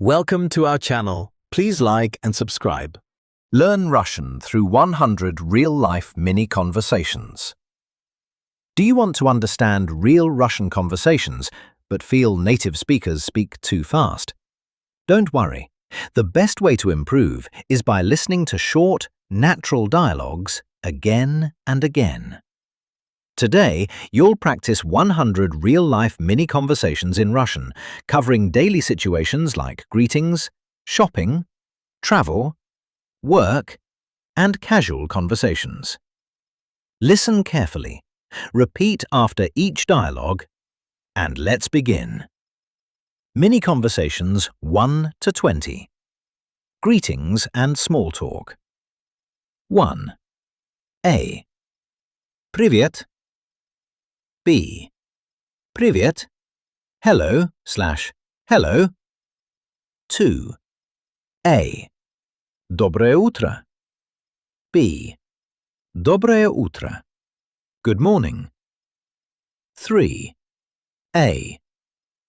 Welcome to our channel. Please like and subscribe. Learn Russian through 100 real-life mini conversations. Do you want to understand real Russian conversations but feel native speakers speak too fast? Don't worry. The best way to improve is by listening to short, natural dialogues again and again. Today, you'll practice 100 real-life mini conversations in Russian, covering daily situations like greetings, shopping, travel, work, and casual conversations. Listen carefully, repeat after each dialogue, and let's begin. Mini conversations 1 to 20. Greetings and small talk. 1. A. Привет. B. Привет. Hello/hello. 2. A. Доброе утро. B. Доброе утро. Good morning. 3. A.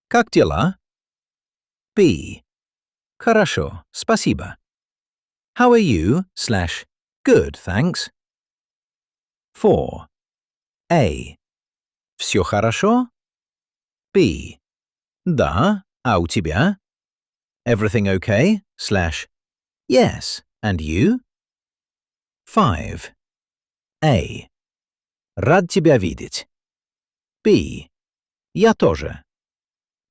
Как дела? B. Хорошо, спасибо. How are you/good, thanks. 4. A. Всё хорошо? B. Да, а у тебя? Everything okay/yes, and you? 5. A. Рад тебя видеть. B. Я тоже.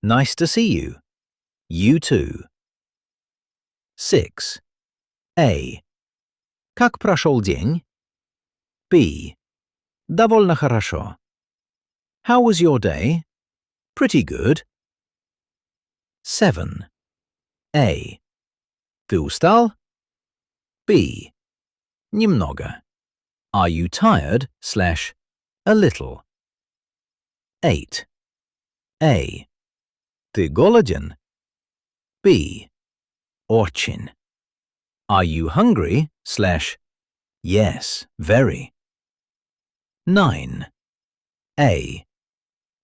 Nice to see you. You too. 6. A. Как прошел день? B. Довольно хорошо. How was your day? Pretty good. 7. A. Ты устал? B. Немного. Are you tired/a little? 8. A. Ты голоден? B. Очень. Are you hungry/yes, very? 9. A.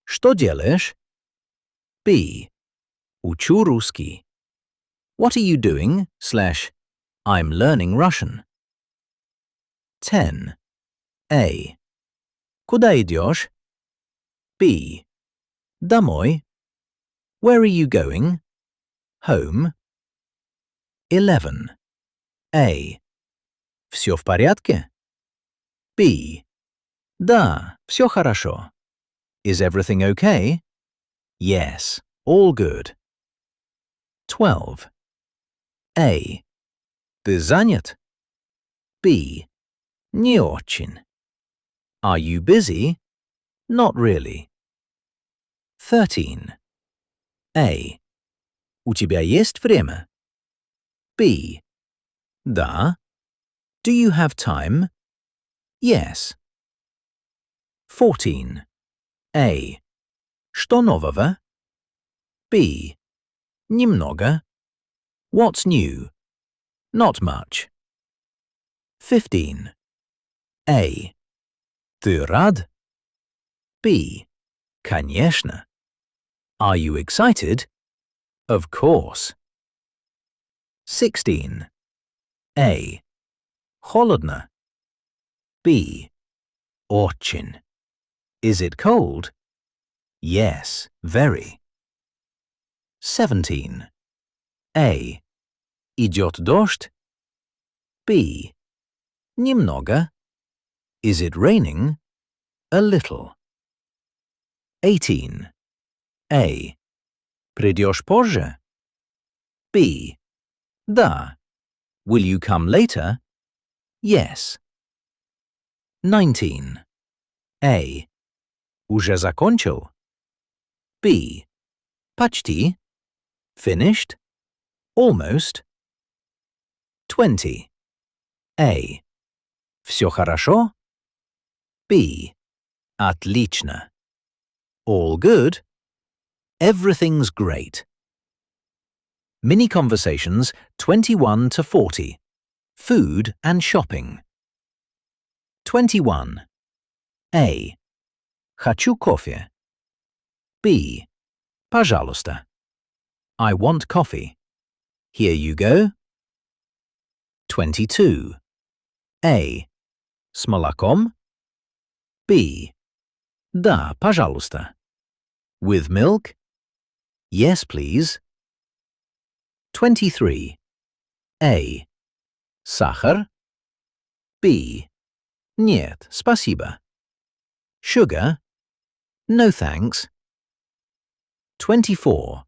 Что делаешь? B. Учу русский. What are you doing/I'm learning Russian? 10. A. Куда идешь? B. Домой. Where are you going? Home. 11. A. Всё в порядке? B. Да, всё хорошо. Is everything okay? Yes, all good. 12. A. Ты занят? B. Не очень. Are you busy? Not really. 13. A. У тебя есть время? B. Да. Do you have time? Yes. 14. A. Что нового? B. Немного. What's new? Not much. 15. A. Ты рад? B. Конечно. Are you excited? Of course. 16. A. Холодно. B. Очень. Is it cold? Yes, very. 17. A. Идет дождь? B. Немного. Is it raining? A little. 18. A. Придешь позже? B. Да. Will you come later? Yes. 19. A. Уже закончил? B. Почти. Finished? Almost. 20. A. Всё хорошо? B. Отлично. All good? Everything's great. Mini conversations 21 to 40. Food and shopping. 21. A. Хочу кофе. B. Пожалуйста. I want coffee. Here you go. 22. A. С молоком. B. Да, пожалуйста. With milk? Yes, please. 23. A. Сахар. B. Нет, спасибо. Sugar? No thanks. 24.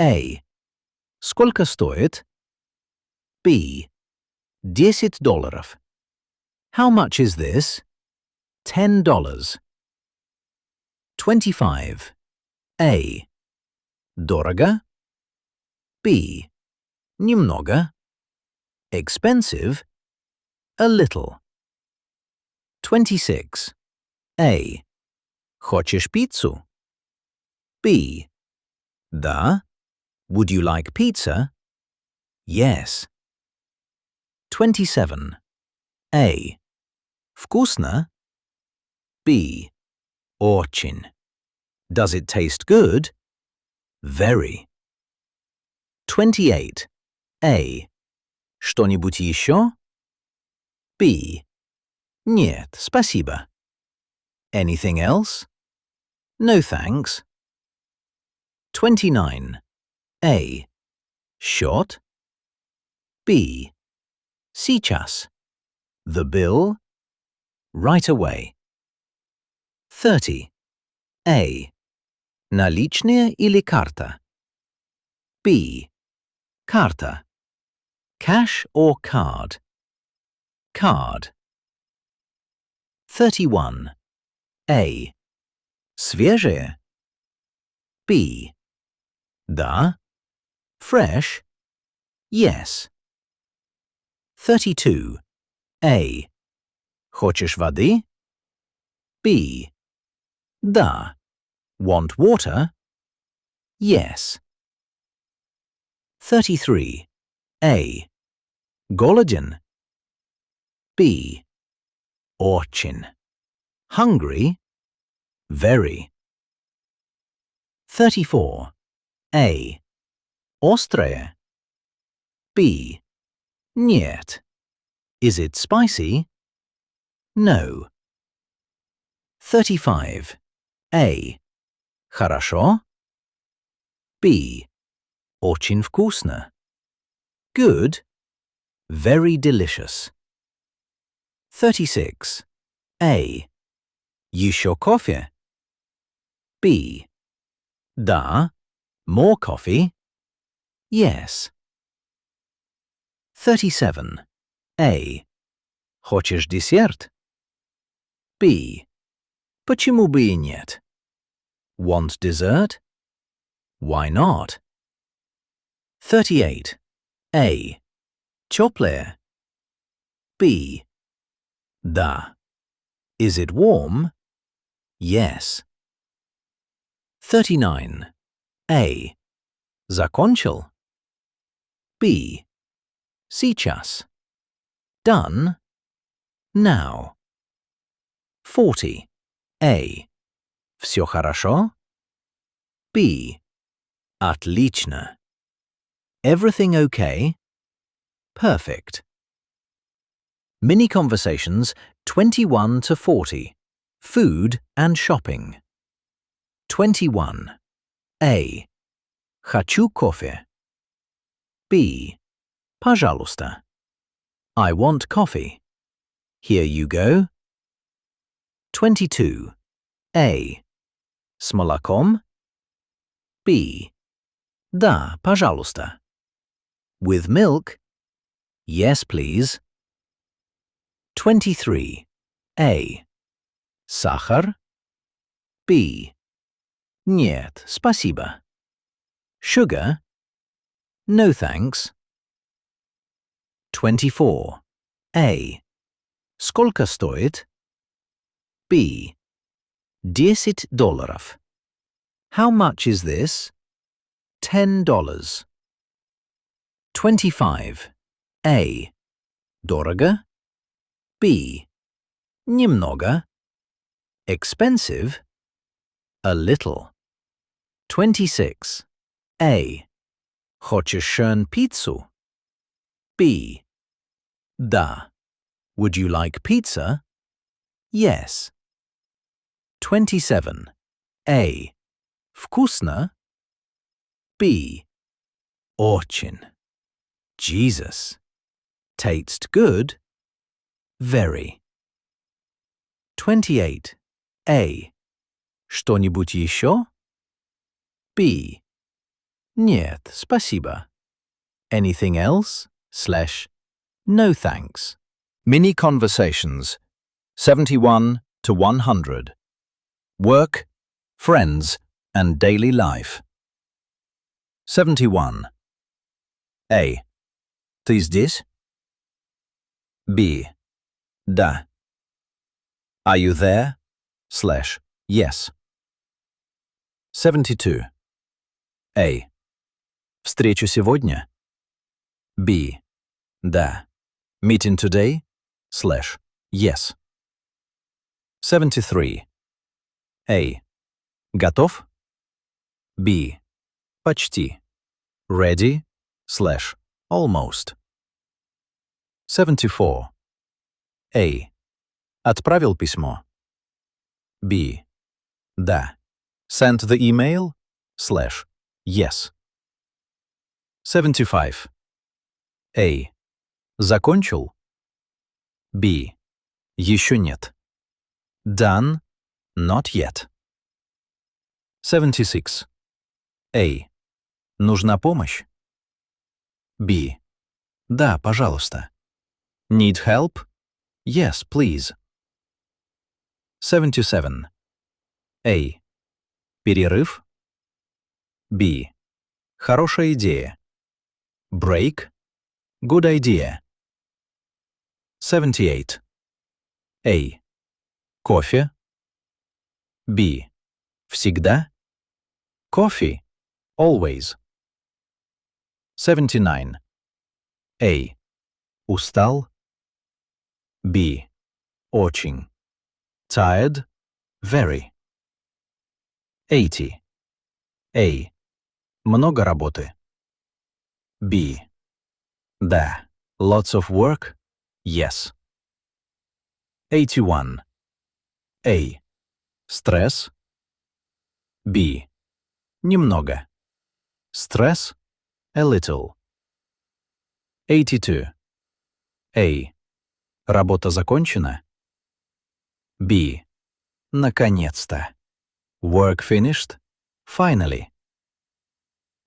A. Сколько стоит? B. $10. How much is this? $10. 25. A. Дорого. B. Немного. Expensive. A little. 26. A. Хочешь пиццу? B. Да. Would you like pizza? Yes. 27. A. Вкусно. B. Очень. Does it taste good? Very. 28. A. Что-нибудь еще? B. Нет, спасибо. Anything else? No thanks. 29. A. Shot. B. Сейчас. The bill. Right away. 30. A. Наличные или карта? B. Карта. Cash or card? Card. 31. A. Свежее. B. Да. Fresh. Yes. 32. A. Хочешь воды? B. Да. Want water? Yes. 33. A. Голоден. B. Очень. Hungry? Very. 34. A. Острое. B. Нет. Is it spicy? No. 35. A. Хорошо. B. Очень вкусно. Good. Very delicious. 36. A. Еще кофе? B. Да. More coffee? Yes. 37. A. Хочешь десерт? B. Почему бы и нет? Want dessert? Why not? 38. A. Теплое. B. Да. Is it warm? Yes. 39. A. Закончил? B. Сейчас. Done? Now. 40. A. Все хорошо? B. Отлично. Everything okay? Perfect. Mini conversations 21 to 40. Food and shopping. 21. A. Хочу кофе. B. Пожалуйста. I want coffee. Here you go. 22. A. С молоком? B. Да, пожалуйста. With milk? Yes, please. 23. A. Сахар? B. Нет, спасибо. Sugar? No thanks. 24. A. Сколько стоит? B. $10. How much is this? $10. 25. A. Дорого? B. Немного. Expensive? A little. 26. A. Хочешь schön пиццу? B. Да. Would you like pizza? Yes. 27. A. Вкусно? B. Очень. Jesus. Taste good? Very. 28. A. Что-нибудь еще? B. Нет, спасибо. Anything else? / No thanks. Mini conversations. 71 to 100. Work, friends, and daily life. 71. A. Ты здесь? B. Да. Are you there? / Yes. 72. A. Встреча сегодня? B. Да. Meeting today? / Yes. 73. A. Готов? B. Почти. Ready? / Almost. 74. A. Отправил письмо? B. Да. Sent the email? / Yes. 75. A. Закончил? B. Еще нет. Done? Not yet. 76. A. Нужна помощь? B. Да, пожалуйста. Need help? Yes, please. 77. A. Перерыв? B. Хорошая идея. Break? Good idea. 78. A. Кофе? B. Всегда? Coffee? Always. 79. A. Устал? B. Очень. Tired? Very. 80. A. Много работы? B. Да. Lots of work? Yes. 81. A. Стресс? B. Немного. Stress? A little. 82. A. Работа закончена? B. Наконец-то. Work finished? Finally.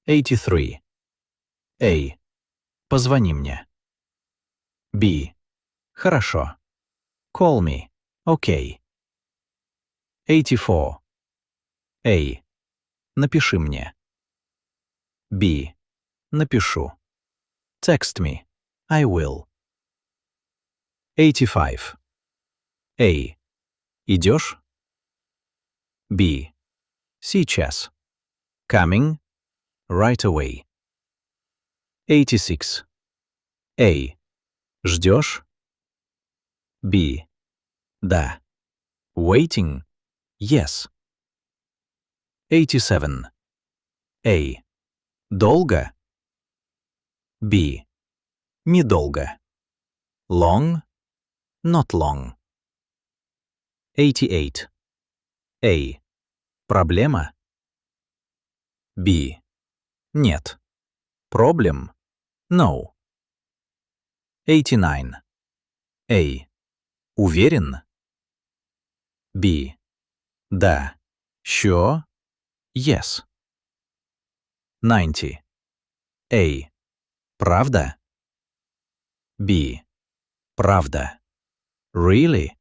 83. A. Позвони мне. B. Хорошо. Call me. Okay. 84. A. Напиши мне. B. Напишу. Text me. I will. 85. A. Идешь? B. Сейчас. Coming. Right away. 86. A. Ждешь? B. Да. Waiting. Yes. 87. A. Долго? B. Недолго. Long? Not long. 88. A. Проблема? B. Нет. Problem? No. 89. A. Уверен? B. Да. Sure? Yes. 90. A. Правда? B. Правда. Really?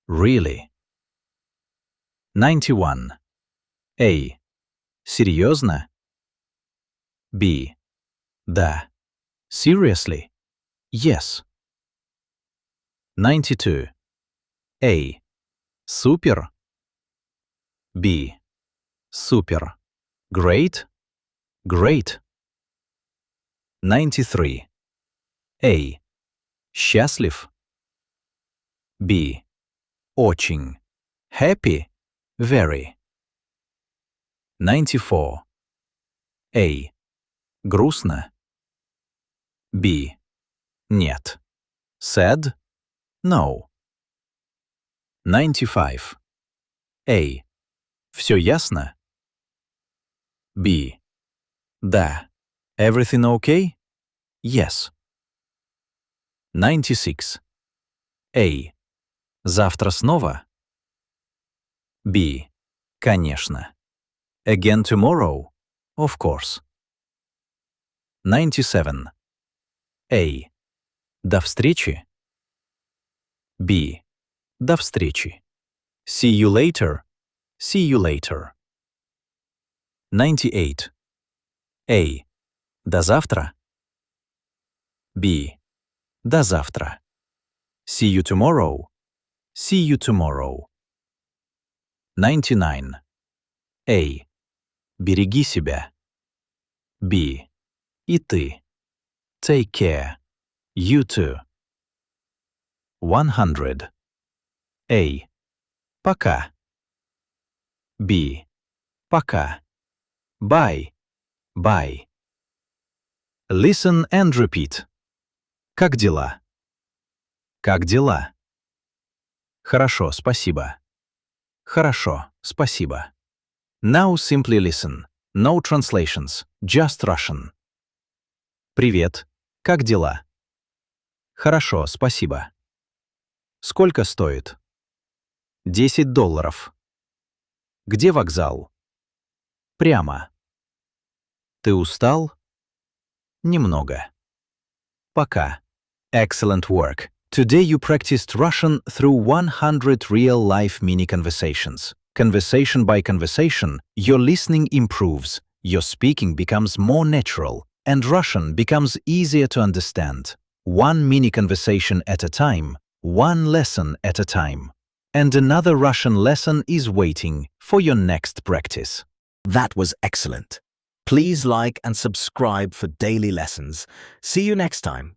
Really. 91. A. Серьезно? B. Да. Seriously? Yes. 92. A. Супер? B. Супер. Great? Great. 93. A. Счастлив? B. Очень. Happy? Very. 94. A. Грустно. B. Нет. Sad? No. 95. A. Все ясно? B. Да. Everything okay? Yes. 96. A. Завтра снова? B. Конечно. Again tomorrow? Of course. 97. A. До встречи? B. До встречи. See you later. See you later. 98. A. До завтра? B. До завтра. See you tomorrow. See you tomorrow. 99. A. Береги себя. B. И ты. Take care. You too. 100. A. Пока. B. Пока. Bye. Bye. Listen and repeat. Как дела? Как дела? Хорошо, спасибо. Хорошо, спасибо. Now simply listen. No translations. Just Russian. Привет. Как дела? Хорошо, спасибо. Сколько стоит? $10. Где вокзал? Прямо. Ты устал? Немного. Пока. Excellent work. Today you practiced Russian through 100 real-life mini-conversations. Conversation by conversation, your listening improves, your speaking becomes more natural, and Russian becomes easier to understand. One mini-conversation at a time, one lesson at a time. And another Russian lesson is waiting for your next practice. That was excellent. Please like and subscribe for daily lessons. See you next time.